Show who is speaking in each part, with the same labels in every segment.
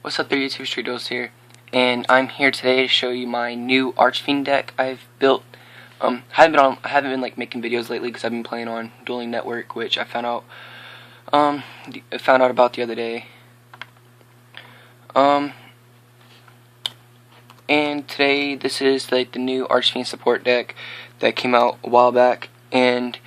Speaker 1: What's up there, YouTube? Street Doodles here, and I'm here today to show you my new archfiend deck I've built. I haven't been like making videos lately because I've been playing on Dueling Network, which I found out about the other day. And today this is like the new archfiend support deck that came out a while back, and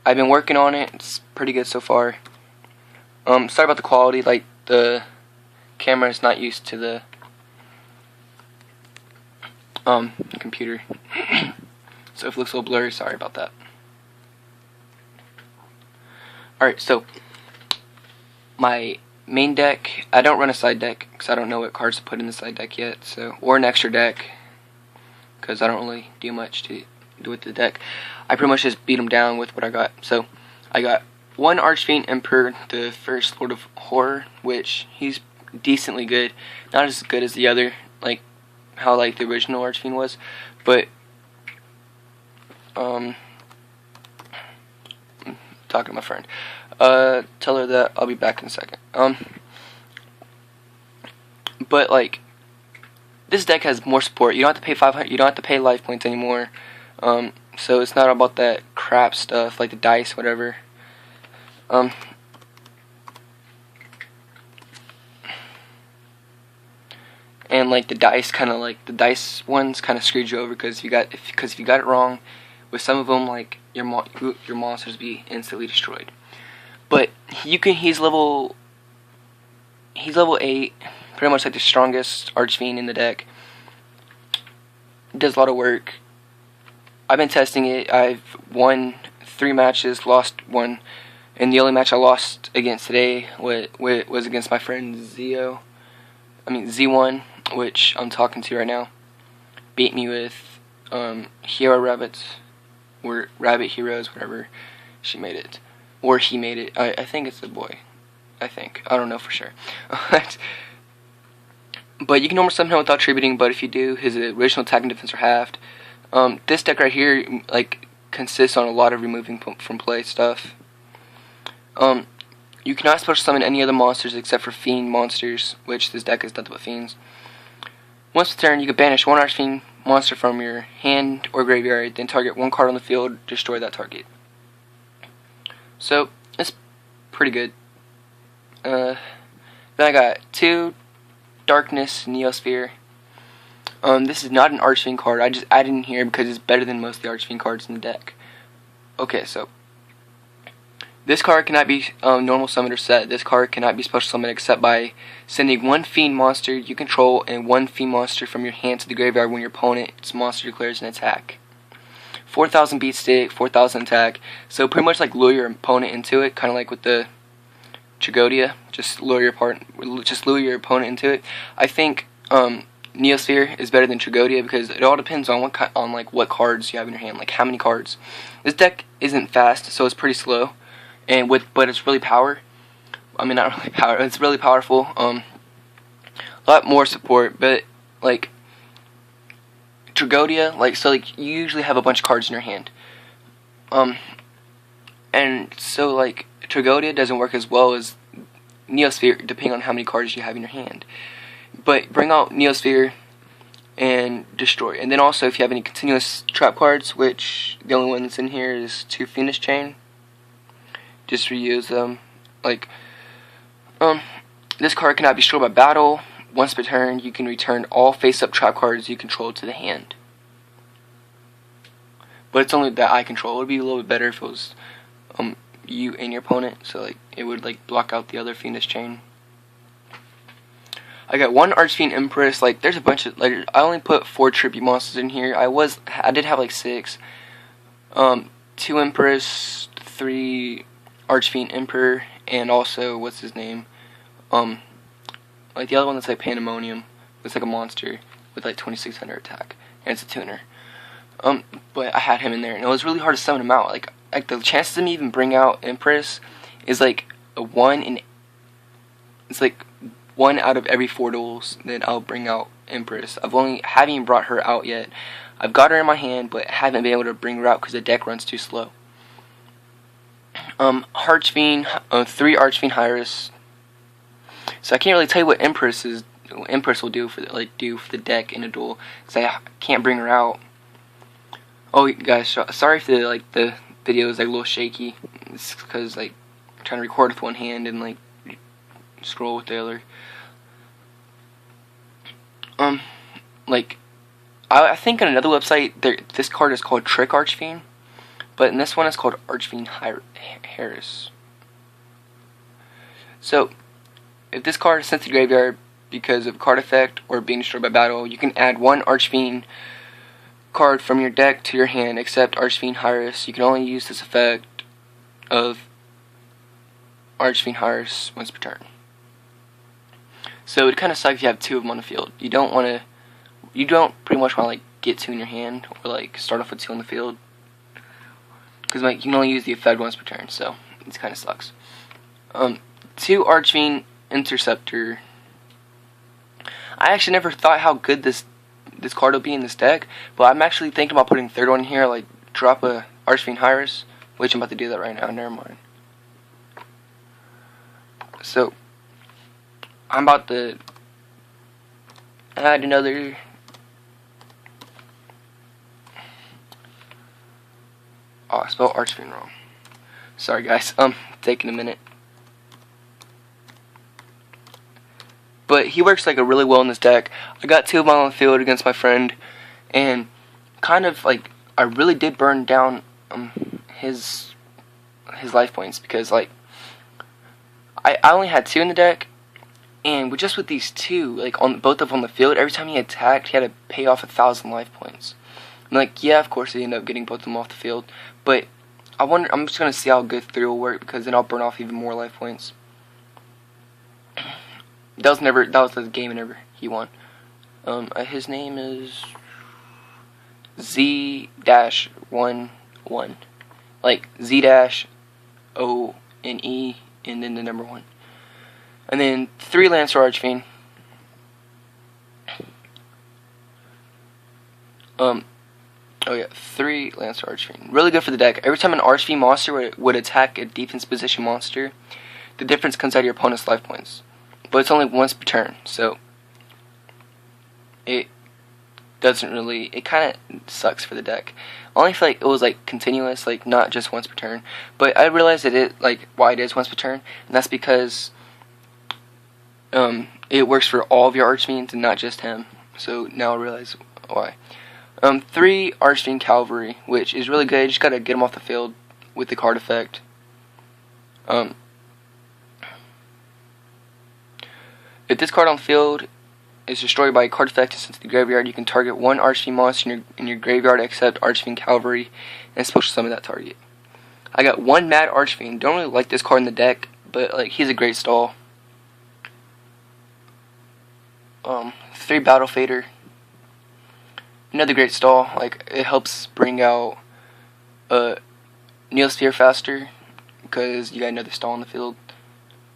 Speaker 1: I've been working on it. It's pretty good so far. Sorry about the quality, like the camera is not used to the computer, so if it looks a little blurry, sorry about that. Alright, so my main deck, I don't run a side deck because I don't know what cards to put in the side deck yet, so, or an extra deck, because I don't really do much to do with the deck. I pretty much just beat them down with what I got. So I got one Archfiend Emperor, the first Lord of Horror, which he's decently good, not as good as the other, like how like the original Archfiend was, but I'm talking to my friend. Tell her that I'll be back in a second. But like this deck has more support. You don't have to pay 500. You don't have to pay life points anymore. So it's not about that crap stuff like the dice, whatever. And like the dice, ones kind of screwed you over because if you got it wrong with some of them, like your monsters be instantly destroyed. But he's level 8, pretty much like the strongest Archfiend in the deck. Does a lot of work. I've been testing it. I've won 3 matches, lost 1, and the only match I lost against today was against my friend Z1, which I'm talking to right now. Beat me with Hero Rabbits, or Rabbit Heroes, whatever she made it, or he made it. I think it's a boy. I don't know for sure. But you can almost summon him without tributing, but if you do, his original attack and defense are halved. This deck right here like consists on a lot of removing from play stuff. You cannot special summon any other monsters except for fiend monsters, which this deck is nothing but fiends. Once per turn, you can banish one archfiend monster from your hand or graveyard, then target one card on the field, destroy that target. So it's pretty good. Then I got 2 Darkness Neosphere. This is not an Archfiend card. I just added in here because it's better than most of the Archfiend cards in the deck. Okay, so this card cannot be normal summoned or set. This card cannot be special summoned except by sending 1 fiend monster you control and 1 fiend monster from your hand to the graveyard when your opponent's monster declares an attack. 4,000 beat stick, 4,000 attack. So pretty much like lure your opponent into it, kind of like with the Tragodia. Just lure your opponent into it. I think Neosphere is better than Tragodia because it all depends on what cards you have in your hand, like how many cards. This deck isn't fast, so it's pretty slow, but it's really not really power. It's really powerful. A lot more support, but like Tragodia, you usually have a bunch of cards in your hand. And so like Tragodia doesn't work as well as Neosphere, depending on how many cards you have in your hand. But bring out Neosphere and destroy. And then also, if you have any continuous trap cards, which the only one that's in here is 2 Fiendish Chain, just reuse them. This card cannot be destroyed by battle. Once per turn, you can return all face-up trap cards you control to the hand. But it's only that I control. It would be a little bit better if it was you and your opponent, so like it would like block out the other Fiendish Chain. I got 1 Archfiend Empress. Like there's a bunch of I only put 4 tribute monsters in here. I did have like 6. 2 Empress, 3 Archfiend Emperor, and also what's his name? Like the other one that's like Pandemonium. It's like a monster with like 2600 attack, and it's a tuner. But I had him in there, and it was really hard to summon him out. Like the chances of me even bring out Empress is like a 1 in. It's like 1 out of every 4 duels that I'll bring out Empress. Haven't even brought her out yet. I've got her in my hand, but haven't been able to bring her out because the deck runs too slow. Archfiend, 3 Archfiend Hyrus. So I can't really tell you what Empress is Empress will do for the deck in a duel, because I can't bring her out. Oh guys, sorry if the video is like a little shaky. It's because like I'm trying to record with one hand and like scroll with the other. Like I think on another website this card is called Trick Archfiend, but in this one it's called Archfiend Harris. So if this card is sent to the graveyard because of a card effect or being destroyed by battle, you can add one Archfiend card from your deck to your hand, except Archfiend Harris. You can only use this effect of Archfiend Harris once per turn. So it kind of sucks if you have two of them on the field. You don't pretty much want to like get two in your hand or like start off with two on the field, because like you can only use the effect once per turn. So it kind of sucks. Two Archfiend Interceptor. I actually never thought how good this card will be in this deck, but I'm actually thinking about putting a third one here, like drop a Archfiend Harris, which I'm about to do that right now. Never mind. So I'm about to add another. Oh, I spelled Archfiend wrong. Sorry guys. Taking a minute. But he works like really well in this deck. I got two of them on the field against my friend, and kind of like I really did burn down his life points, because like I only had two in the deck, and with these two, like on both of them on the field, every time he attacked, he had to pay off 1,000 life points. And like, yeah, of course he ended up getting both of them off the field, but I'm just gonna see how good 3 will work, because then I'll burn off even more life points. That was the game whenever he won. His name is Z-11. Like Z-O-N-E and then the number 1. And then 3 Lancer Archfiend. Oh yeah, 3 Lancer Archfiend. Really good for the deck. Every time an Archfiend monster would attack a defense position monster, the difference comes out of your opponent's life points. But it's only once per turn, so it kind of sucks for the deck. Only if like it was like continuous, like not just once per turn. But I realized that why it is once per turn, and that's because it works for all of your Archfiends and not just him. So now I realize why. 3 Archfiend Cavalry, which is really good. You just gotta get them off the field with the card effect. If this card on the field is destroyed by a card effect and sent to the graveyard, you can target one Archfiend monster in your graveyard except Archfiend Cavalry and special summon that target. I got 1 Mad Archfiend. Don't really like this card in the deck, but like he's a great stall. 3 Battle Fader. Another great stall. Like it helps bring out Neosphere faster, because you got another stall on the field,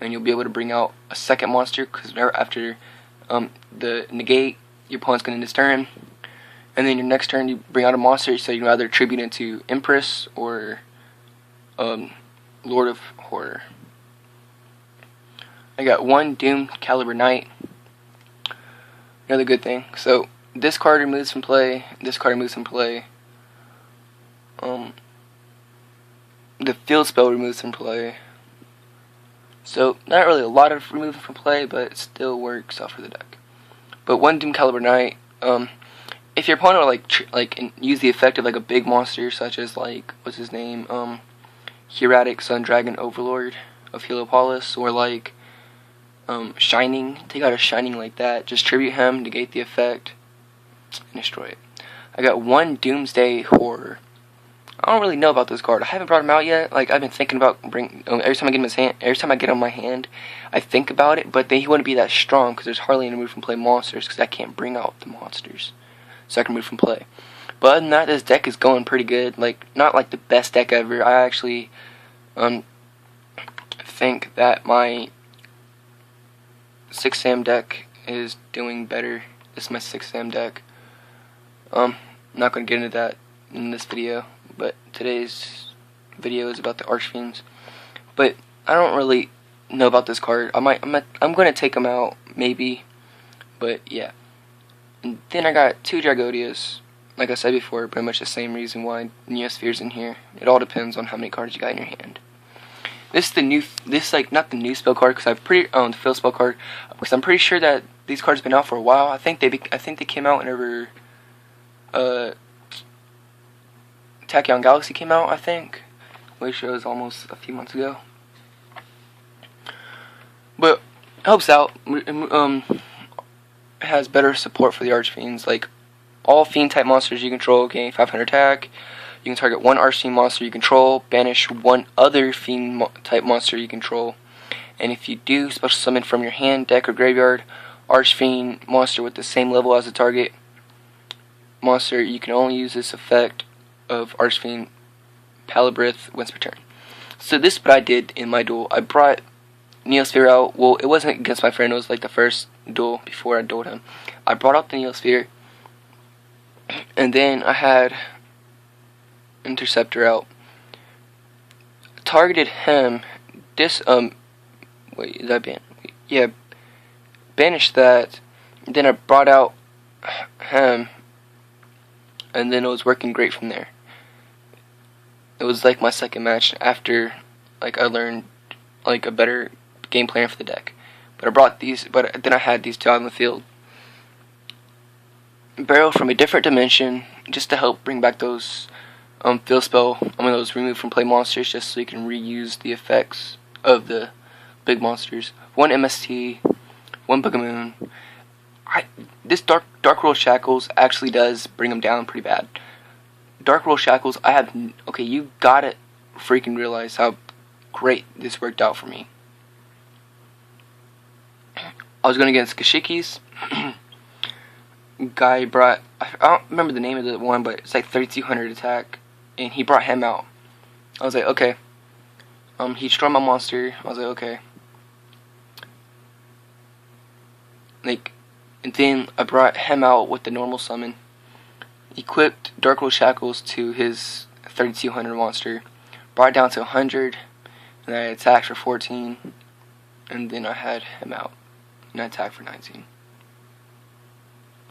Speaker 1: and you'll be able to bring out a second monster, because after the negate, your opponent's going to end his turn, and then your next turn you bring out a monster, so you can either tribute into Empress or Lord of Horror. I got 1 Doom Caliber Knight. Another good thing. So this card removes from play. This card removes from play. The field spell removes from play. So not really a lot of removing from play, but it still works out for the deck. But 1 Doom Caliber Knight. If your opponent would use the effect of like a big monster, such as like what's his name, Hieratic Sun Dragon Overlord of Heliopolis, or like Shining, take out a Shining like that, just tribute him, negate the effect, and destroy it. I got 1 Doomsday Horror. I don't really know about this card. I haven't brought him out yet. Like I've been thinking about every time I get him his hand, every time I get him in my hand, I think about it. But then he wouldn't be that strong because there's hardly any move from play monsters, because I can't bring out the monsters, so I can move from play. But other than that, this deck is going pretty good. Like not like the best deck ever. I actually think that my 6 Sam deck is doing better. This is my 6 Sam deck. I'm not going to get into that in this video, but today's video is about the Archfiends. But I don't really know about this card. I'm going to take him out maybe But yeah. And then I got 2 Dragodias. Like I said before, pretty much the same reason why Neosphere's in here. It all depends on how many cards you got in your hand. This is the new, not the new spell card, because I've the field spell card, because I'm pretty sure that these cards have been out for a while. I think they came out whenever Tachyon Galaxy came out, I think, which was almost a few months ago. But it helps out. It has better support for the archfiends. Like, all fiend type monsters you control gain 500 attack. You can target 1 archfiend monster you control, banish 1 other fiend type monster you control, and if you do special summon from your hand, deck, or graveyard archfiend monster with the same level as the target monster, you can only use this effect of archfiend Palabrith once per turn. So this is what I did in my duel. I brought Neosphere out. Well, it wasn't against my friend, it was like the first duel before I dueled him. I brought out the Neosphere, and then I had Interceptor out. Targeted him. Wait, is that ban? Yeah, banished that. Then I brought out him, and then it was working great from there. It was like my second match after, like, I learned like a better game plan for the deck. But I brought these. But then I had these 2 out in the field. Barrel from a different dimension, just to help bring back those field spell, those removed from play monsters, just so you can reuse the effects of the big monsters. 1 MST, 1 Boogamoon. This Dark World Shackles actually does bring them down pretty bad. Dark World Shackles, okay, you gotta freaking realize how great this worked out for me. I was going against Kashikis. Guy brought, I don't remember the name of the one, but it's like 3200 attack, and he brought him out. I was like, okay. He destroyed my monster. I was like, okay. Like, and then I brought him out with the normal summon. Equipped Dark World Shackles to his 3200 monster. Brought it down to 100, and I attacked for 14, and then I had him out, and I attacked for 19.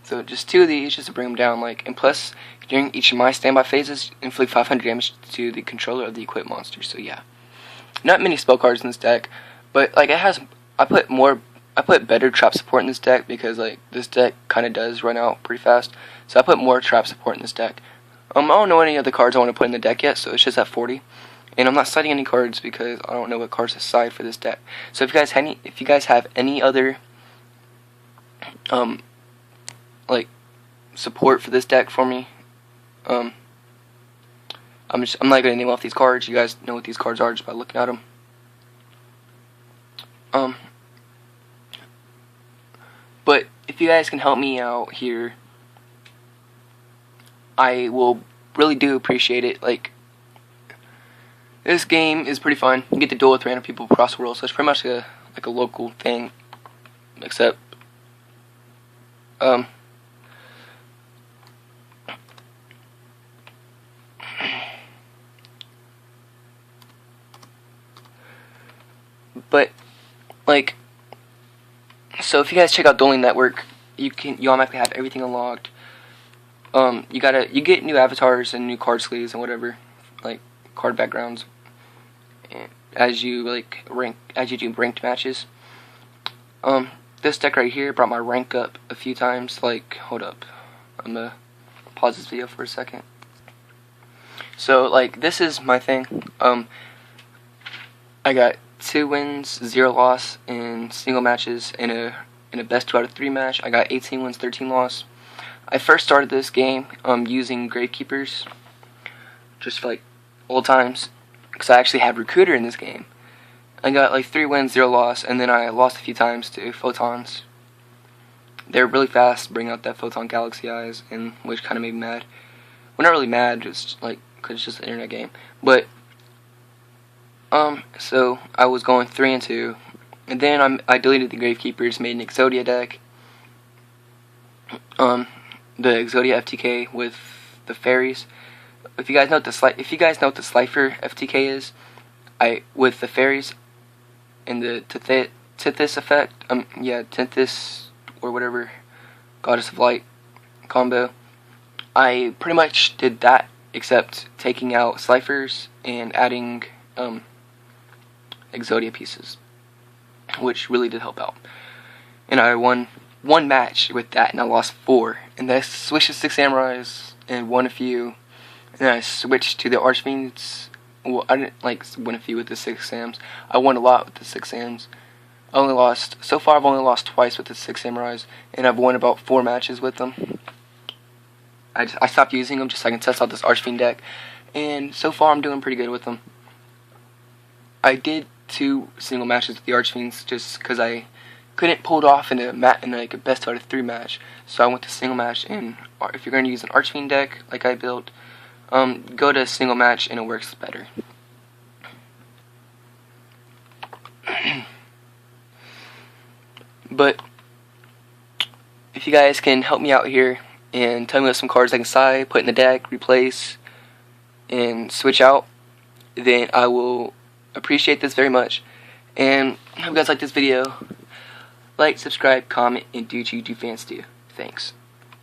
Speaker 1: So just 2 of these just to bring them down, and plus during each of my standby phases, inflict 500 damage to the controller of the equipped monster. So yeah, not many spell cards in this deck, but like it has. I put better trap support in this deck because like this deck kind of does run out pretty fast. So I put more trap support in this deck. I don't know any other cards I want to put in the deck yet, so it's just at 40. And I'm not citing any cards because I don't know what cards to cite for this deck. So if you guys have any other like support for this deck for me, I'm not gonna name off these cards. You guys know what these cards are just by looking at them. But if you guys can help me out here, I will really do appreciate it. Like, this game is pretty fun. You get to duel with random people across the world, so it's pretty much like a local thing, except but like, so if you guys check out Dueling Network, you automatically have everything unlocked. You get new avatars and new card sleeves and whatever, like card backgrounds, as you do ranked matches. This deck right here brought my rank up a few times. Like, hold up, I'm gonna pause this video for a second. So like, this is my thing. I got 2 wins, 0 loss in single matches. In a best 2 out of 3 match, I got 18 wins, 13 loss. I first started this game using Gravekeepers, just for like old times, because I actually had Recruiter in this game. I got like 3 wins, 0 loss, and then I lost a few times to Photons. They're really fast, bring out that Photon Galaxy eyes, and which kind of made me mad. Well, not really mad, just like, because it's just an internet game. But so I was going 3-2, and then I deleted the Gravekeepers, made an Exodia deck. The Exodia FTK with the fairies. If you guys know what the Slifer FTK is, with the fairies and the Tithis effect, Tithis or whatever, Goddess of Light combo. I pretty much did that, except taking out Slifer's and adding Exodia pieces, which really did help out. And I won one match with that, and I lost 4. And then I switched to 6 Samurais and won a few. And then I switched to the Archfiends. Well, I didn't win a few with the 6 Sams. I won a lot with the 6 Sams. So far I've only lost twice with the 6 Samurais, and I've won about 4 matches with them. I stopped using them just so I can test out this Archfiend deck, and so far I'm doing pretty good with them. I did 2 single matches with the Archfiends just because I couldn't pull it off in a best out of 3 match, so I went to single match. And if you're going to use an Archfiend deck like I built, go to single match and it works better. But if you guys can help me out here and tell me what some cards I can side, put in the deck, replace, and switch out, then I will appreciate this very much. And I hope you guys like this video. Like, subscribe, comment, and do what you do fans do. Thanks.